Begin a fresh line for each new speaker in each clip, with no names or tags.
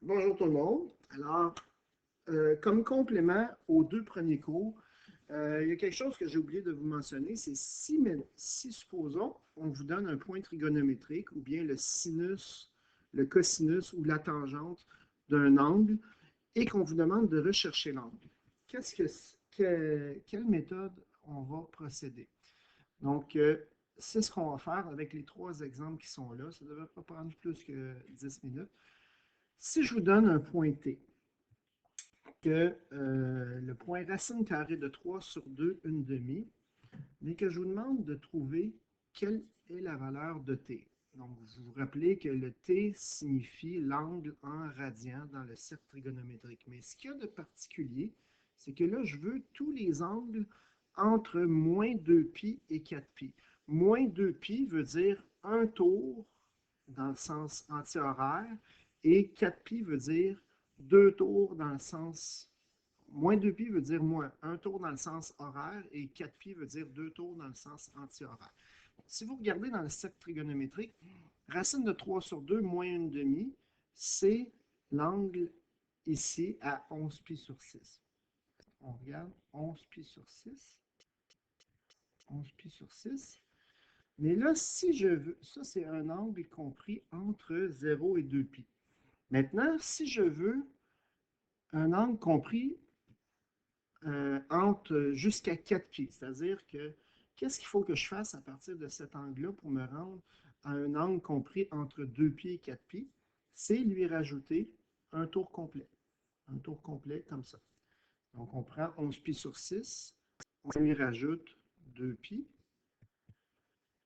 Bonjour tout le monde. Alors, comme complément aux deux premiers cours, il y a quelque chose que j'ai oublié de vous mentionner, c'est si, supposons, on vous donne un point trigonométrique ou bien le sinus, le cosinus ou la tangente d'un angle et qu'on vous demande de rechercher l'angle. Quelle méthode on va procéder? Donc, c'est ce qu'on va faire avec les trois exemples qui sont là. Ça ne devrait pas prendre plus que 10 minutes. Si je vous donne un point T, que le point racine carrée de 3 sur 2, une demi, mais que je vous demande de trouver quelle est la valeur de t. Donc, vous vous rappelez que le t signifie l'angle en radian dans le cercle trigonométrique. Mais ce qu'il y a de particulier, c'est que là, je veux tous les angles entre moins 2π et 4π. Moins 2π veut dire un tour dans le sens antihoraire et 4π veut dire deux tours dans le sens. Moins 2π veut dire moins un tour dans le sens horaire et 4π veut dire deux tours dans le sens anti-horaire. Si vous regardez dans le cercle trigonométrique, racine de 3 sur 2 moins une demi, c'est l'angle ici à 11 pi sur 6. On regarde 11 pi sur 6. 11 pi sur 6. Mais là, si je veux, ça c'est un angle compris entre 0 et 2 pi. Maintenant, si je veux un angle compris entre jusqu'à 4 pieds. C'est-à-dire que qu'est-ce qu'il faut que je fasse à partir de cet angle-là pour me rendre à un angle compris entre 2 pieds et 4 pieds? C'est lui rajouter un tour complet. Un tour complet comme ça. Donc, on prend 11 pieds sur 6, on lui rajoute 2 pieds,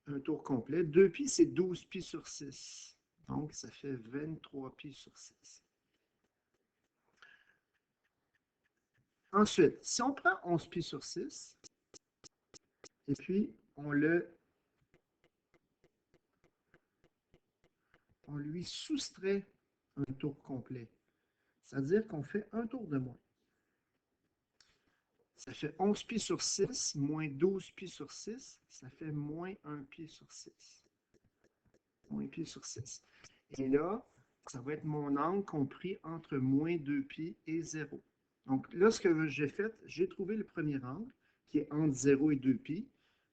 un tour complet. 2 pieds, c'est 12 pieds sur 6. Donc, ça fait 23 pieds sur 6. Ensuite, si on prend 11 pieds sur 6, et puis on lui soustrait un tour complet. C'est-à-dire qu'on fait un tour de moins. Ça fait 11 pieds sur 6, moins 12 pieds sur 6, ça fait moins 1 pied sur 6. Moins 1 pied sur 6. Et là, ça va être mon angle compris entre moins 2 pieds et 0. Donc là, ce que j'ai fait, j'ai trouvé le premier angle, qui est entre 0 et 2 pieds.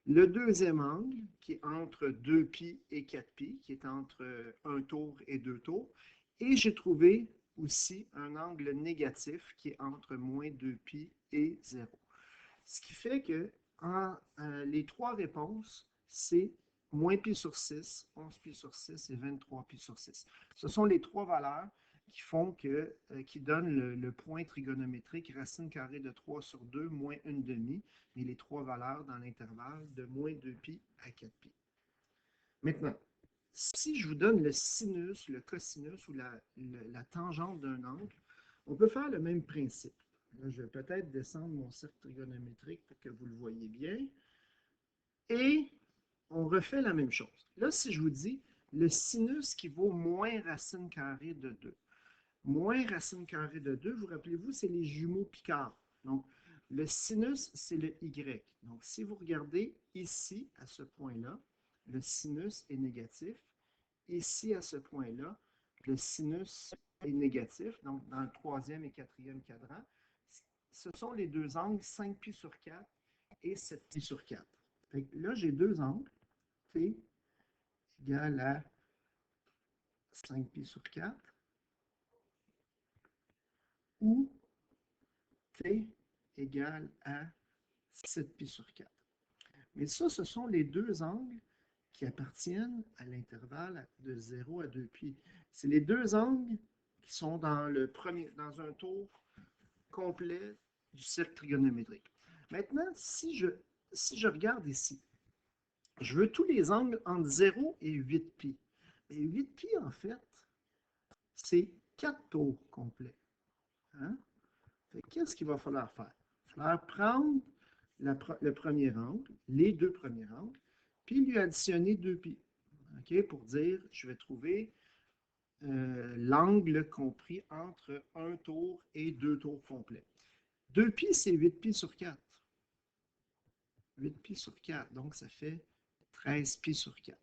Le deuxième angle, qui est entre 2 pieds et 4 pieds, qui est entre un tour et deux tours. Et j'ai trouvé aussi un angle négatif, qui est entre moins 2 pieds et 0. Ce qui fait que les trois réponses, c'est moins pi sur 6, 11 pi sur 6 et 23 pi sur 6. Ce sont les trois valeurs qui font qui donnent le point trigonométrique racine carrée de 3 sur 2 moins une demi, et les trois valeurs dans l'intervalle de moins 2 pi à 4 pi. Maintenant, si je vous donne le sinus, le cosinus ou la tangente d'un angle, on peut faire le même principe. Là, je vais peut-être descendre mon cercle trigonométrique pour que vous le voyez bien. Et on refait la même chose. Là, si je vous dis le sinus qui vaut moins racine carrée de 2. Moins racine carrée de 2, vous rappelez-vous, c'est les jumeaux Picard. Donc, le sinus, c'est le y. Donc, si vous regardez ici, à ce point-là, le sinus est négatif. Ici, à ce point-là, le sinus est négatif. Donc, dans le troisième et quatrième cadran, ce sont les deux angles 5 pi sur 4 et 7 pi sur 4. Là, j'ai deux angles. T égale à 5 pi sur 4 ou T égale à 7 pi sur 4. Mais ça, ce sont les deux angles qui appartiennent à l'intervalle de 0 à 2 pi. C'est les deux angles qui sont dans un tour complet du cercle trigonométrique. Maintenant, si je regarde ici, je veux tous les angles entre 0 et 8 pi. Et 8 pi, en fait, c'est 4 tours complets. Hein? Qu'est-ce qu'il va falloir faire? Il va falloir prendre le premier angle, les deux premiers angles, puis lui additionner 2 pi. Okay? Pour dire, je vais trouver l'angle compris entre un tour et deux tours complets. 2 pi, c'est 8 pi sur 4. 8 pi sur 4, donc ça fait 13 pi sur 4.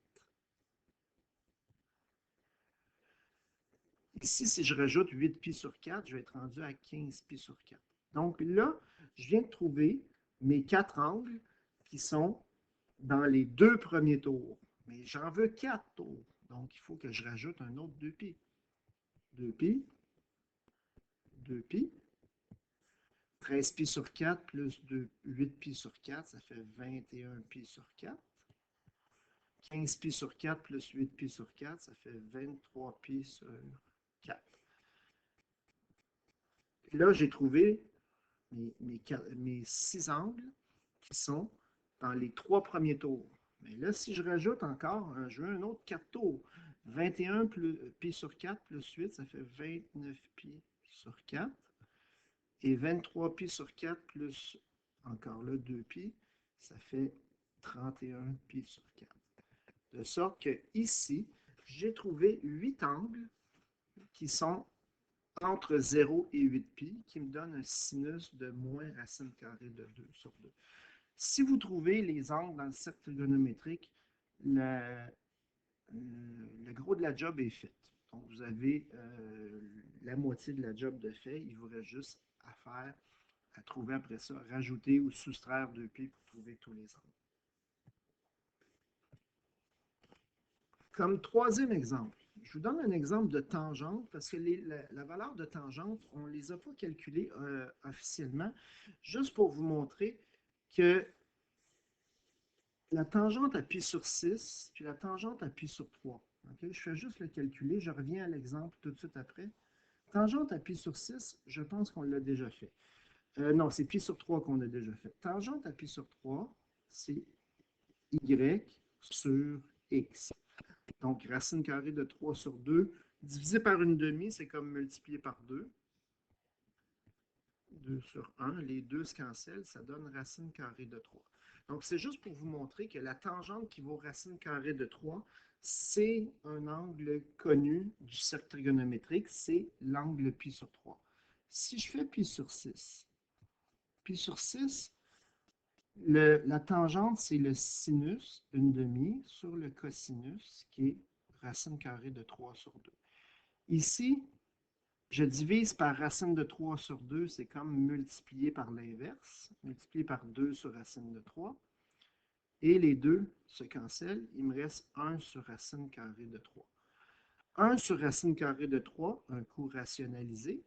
Ici, si je rajoute 8 pi sur 4, je vais être rendu à 15 pi sur 4. Donc là, je viens de trouver mes 4 angles qui sont dans les 2 premiers tours. Mais j'en veux 4 tours. Donc, il faut que je rajoute un autre 2 pi. 2 pi, 2 pi. 13 pi sur 4 plus 8 pi sur 4, ça fait 21 pi sur 4. 15 pi sur 4 plus 8 pi sur 4, ça fait 23 pi sur 4. Là, j'ai trouvé mes 6 angles qui sont dans les 3 premiers tours. Mais là, si je rajoute encore, je veux un autre 4 tours. 21 pi sur 4 plus 8, ça fait 29 pi sur 4. Et 23 pi sur 4 plus, encore là, 2 pi, ça fait 31 pi sur 4. De sorte que ici, j'ai trouvé 8 angles qui sont entre 0 et 8 pi, qui me donnent un sinus de moins racine carrée de 2 sur 2. Si vous trouvez les angles dans le cercle trigonométrique, le gros de la job est fait. Donc, vous avez la moitié de la job de fait. Il vous reste juste à faire, à trouver après ça, rajouter ou soustraire 2 pi pour trouver tous les angles. Comme troisième exemple, je vous donne un exemple de tangente parce que la valeur de tangente, on ne les a pas calculées officiellement, juste pour vous montrer que la tangente à pi sur 6, puis la tangente à pi sur 3. Okay? Je fais juste le calculer, je reviens à l'exemple tout de suite après. Tangente à pi sur 6, je pense qu'on l'a déjà fait. Non, c'est pi sur 3 qu'on a déjà fait. Tangente à pi sur 3, c'est y sur x. Donc, racine carrée de 3 sur 2, divisé par une demi, c'est comme multiplier par 2. 2 sur 1, les deux se cancellent, ça donne racine carrée de 3. Donc, c'est juste pour vous montrer que la tangente qui vaut racine carrée de 3, c'est un angle connu du cercle trigonométrique, c'est l'angle pi sur 3. Si je fais pi sur 6, la tangente, c'est le sinus, une demi, sur le cosinus, qui est racine carrée de 3 sur 2. Ici, je divise par racine de 3 sur 2, c'est comme multiplier par l'inverse, multiplier par 2 sur racine de 3. Et les deux se cancellent, il me reste 1 sur racine carrée de 3. 1 sur racine carrée de 3, un coup rationalisé,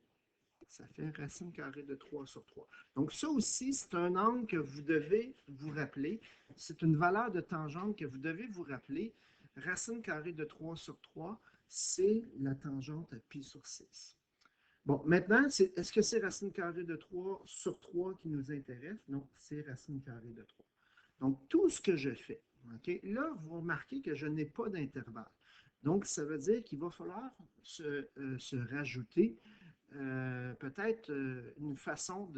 ça fait racine carrée de 3 sur 3. Donc ça aussi, c'est un angle que vous devez vous rappeler. C'est une valeur de tangente que vous devez vous rappeler. Racine carrée de 3 sur 3, c'est la tangente à pi sur 6. Bon, maintenant, est-ce que c'est racine carrée de 3 sur 3 qui nous intéresse? Non, c'est racine carrée de 3. Donc, tout ce que je fais, okay, là, vous remarquez que je n'ai pas d'intervalle. Donc, ça veut dire qu'il va falloir se rajouter peut-être une façon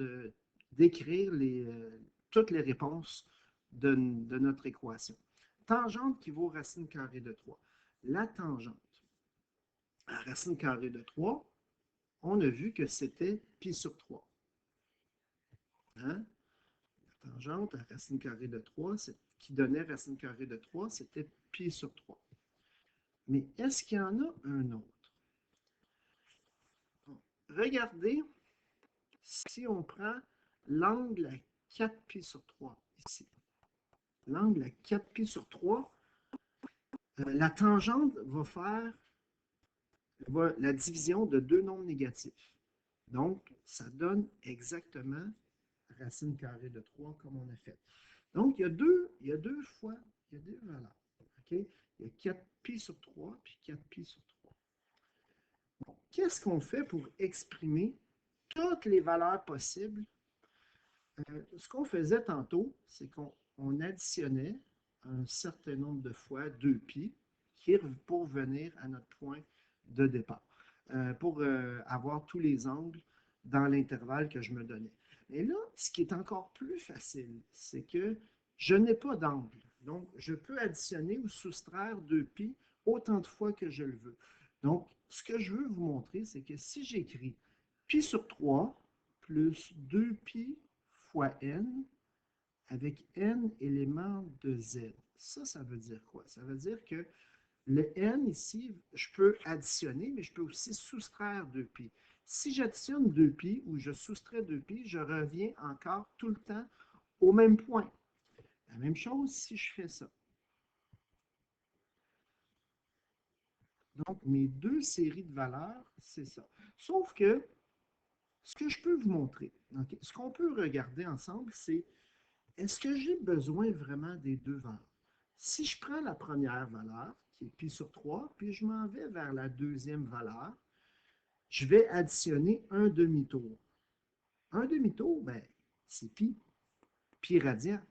d'écrire toutes les réponses de notre équation. Tangente qui vaut racine carrée de 3. La tangente à racine carrée de 3, on a vu que c'était pi sur 3. Hein? La tangente à racine carrée de 3, qui donnait racine carrée de 3, c'était pi sur 3. Mais est-ce qu'il y en a un autre? Bon, regardez, si on prend l'angle à 4 pi sur 3, ici. L'angle à 4 pi sur 3, la tangente va faire la division de deux nombres négatifs. Donc, ça donne exactement racine carrée de 3 comme on a fait. Donc, il y a deux valeurs. Okay? Il y a 4 pi sur 3 puis 4 pi sur 3. Bon, qu'est-ce qu'on fait pour exprimer toutes les valeurs possibles? Ce qu'on faisait tantôt, c'est qu'on additionnait un certain nombre de fois 2 pi pour venir à notre point de départ, pour avoir tous les angles dans l'intervalle que je me donnais. Mais là, ce qui est encore plus facile, c'est que je n'ai pas d'angle. Donc, je peux additionner ou soustraire 2 pi autant de fois que je le veux. Donc, ce que je veux vous montrer, c'est que si j'écris pi sur 3 plus 2 pi fois n avec n éléments de z, ça veut dire quoi? Ça veut dire que Le n ici, je peux additionner, mais je peux aussi soustraire 2π. Si j'additionne 2π ou je soustrais 2π, je reviens encore tout le temps au même point. La même chose si je fais ça. Donc, mes deux séries de valeurs, c'est ça. Sauf que, ce que je peux vous montrer, okay, ce qu'on peut regarder ensemble, c'est est-ce que j'ai besoin vraiment des deux valeurs? Si je prends la première valeur, qui est pi sur 3, puis je m'en vais vers la deuxième valeur, je vais additionner un demi-tour. Un demi-tour, ben, c'est pi radian.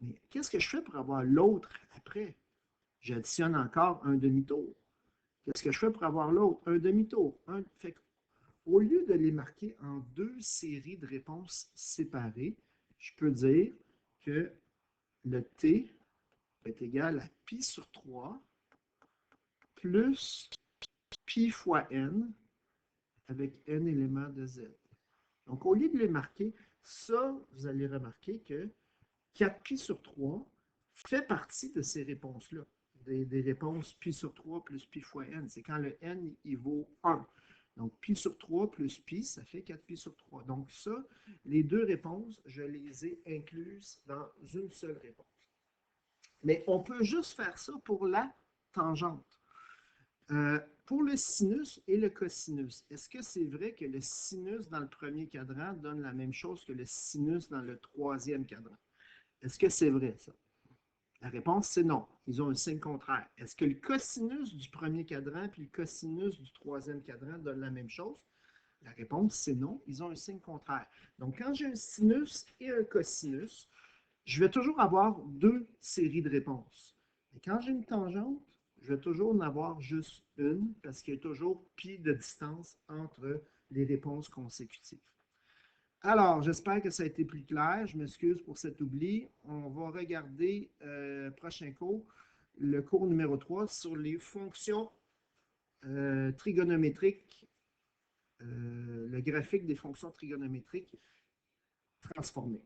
Mais qu'est-ce que je fais pour avoir l'autre après? J'additionne encore un demi-tour. Qu'est-ce que je fais pour avoir l'autre? Un demi-tour. Au lieu de les marquer en deux séries de réponses séparées, je peux dire que le t est égal à pi sur 3 plus pi fois n avec n éléments de z. Donc, au lieu de les marquer, ça, vous allez remarquer que 4pi sur 3 fait partie de ces réponses-là. Des réponses pi sur 3 plus pi fois n. C'est quand le n, il vaut 1. Donc, pi sur 3 plus pi, ça fait 4pi sur 3. Donc, ça, les deux réponses, je les ai incluses dans une seule réponse. Mais on peut juste faire ça pour la tangente. Pour le sinus et le cosinus, est-ce que c'est vrai que le sinus dans le premier cadran donne la même chose que le sinus dans le troisième cadran? Est-ce que c'est vrai, ça? La réponse, c'est non. Ils ont un signe contraire. Est-ce que le cosinus du premier cadran et le cosinus du troisième cadran donnent la même chose? La réponse, c'est non. Ils ont un signe contraire. Donc, quand j'ai un sinus et un cosinus, je vais toujours avoir deux séries de réponses. Et quand j'ai une tangente, je vais toujours en avoir juste une parce qu'il y a toujours pi de distance entre les réponses consécutives. Alors, j'espère que ça a été plus clair. Je m'excuse pour cet oubli. On va regarder, prochain cours, le cours numéro 3 sur les fonctions trigonométriques, le graphique des fonctions trigonométriques transformées.